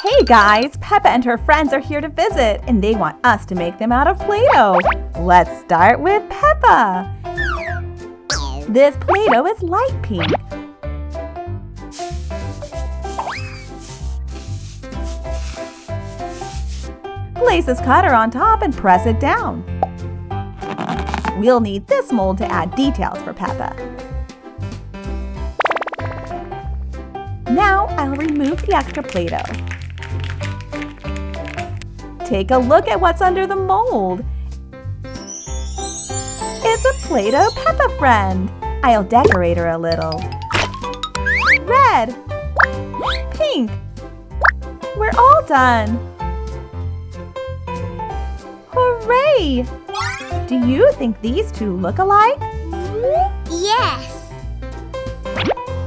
Hey guys, Peppa and her friends are here to visit, and they want us to make them out of Play-Doh. Let's start with Peppa. This Play-Doh is light pink. Place this cutter on top and press it down. We'll need this mold to add details for Peppa. Now I'll remove the extra Play-Doh. Take a look at what's under the mold. It's a Play-Doh Peppa friend. I'll decorate her a little. Red, pink. We're all done. Hooray! Do you think these two look alike? Yes!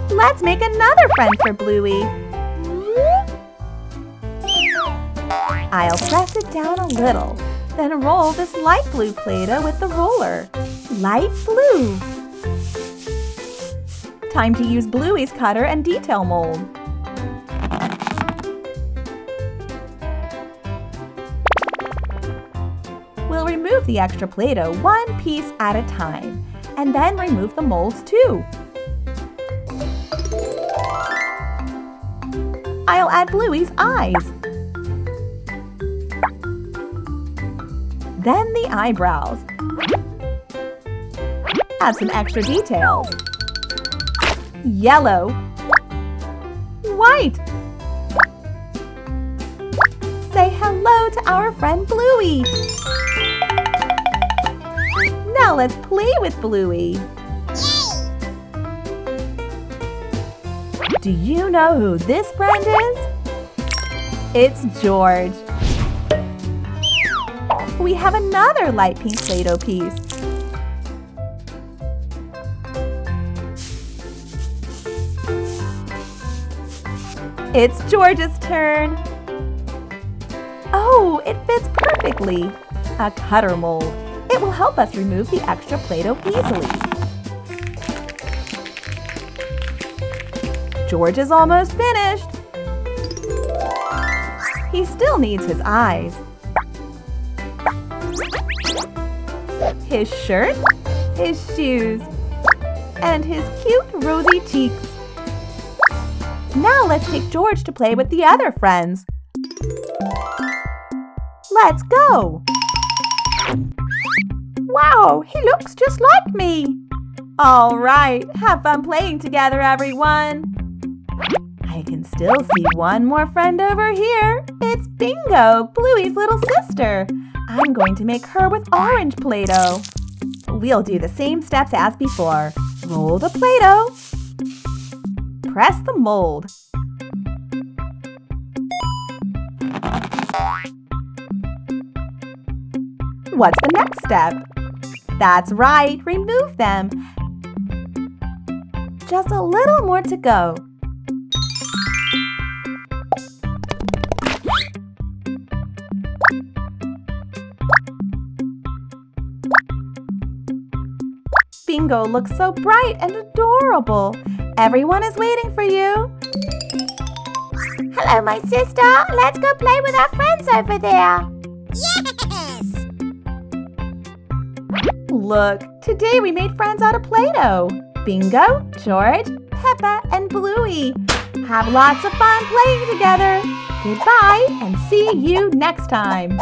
Let's make another friend for Bluey. I'll press it down a little, then roll this light blue Play-Doh with the roller. Light blue. Time to use Bluey's cutter and detail mold. We'll remove the extra Play-Doh one piece at a time, and then remove the molds too. I'll add Bluey's eyes. Then the eyebrows. Add some extra details. Yellow. White. Say hello to our friend Bluey. Now let's play with Bluey. Do you know who this friend is? It's George. We have another light pink Play-Doh piece. It's George's turn. Oh, it fits perfectly. A cutter mold. It will help us remove the extra Play-Doh easily. George is almost finished. He still needs his eyes, his shirt, his shoes, and his cute rosy cheeks. Now let's take George to play with the other friends. Let's go! Wow, he looks just like me! All right, have fun playing together, everyone! I can still see one more friend over here. It's Bingo, Bluey's little sister. I'm going to make her with orange Play-Doh. We'll do the same steps as before. Roll the Play-Doh. Press the mold. What's the next step? That's right, remove them. Just a little more to go. Bingo looks so bright and adorable. Everyone is waiting for you. Hello, my sister. Let's go play with our friends over there. Yes! Look, today we made friends out of Play-Doh. Bingo, George, Peppa, and Bluey. Have lots of fun playing together. Goodbye, and see you next time.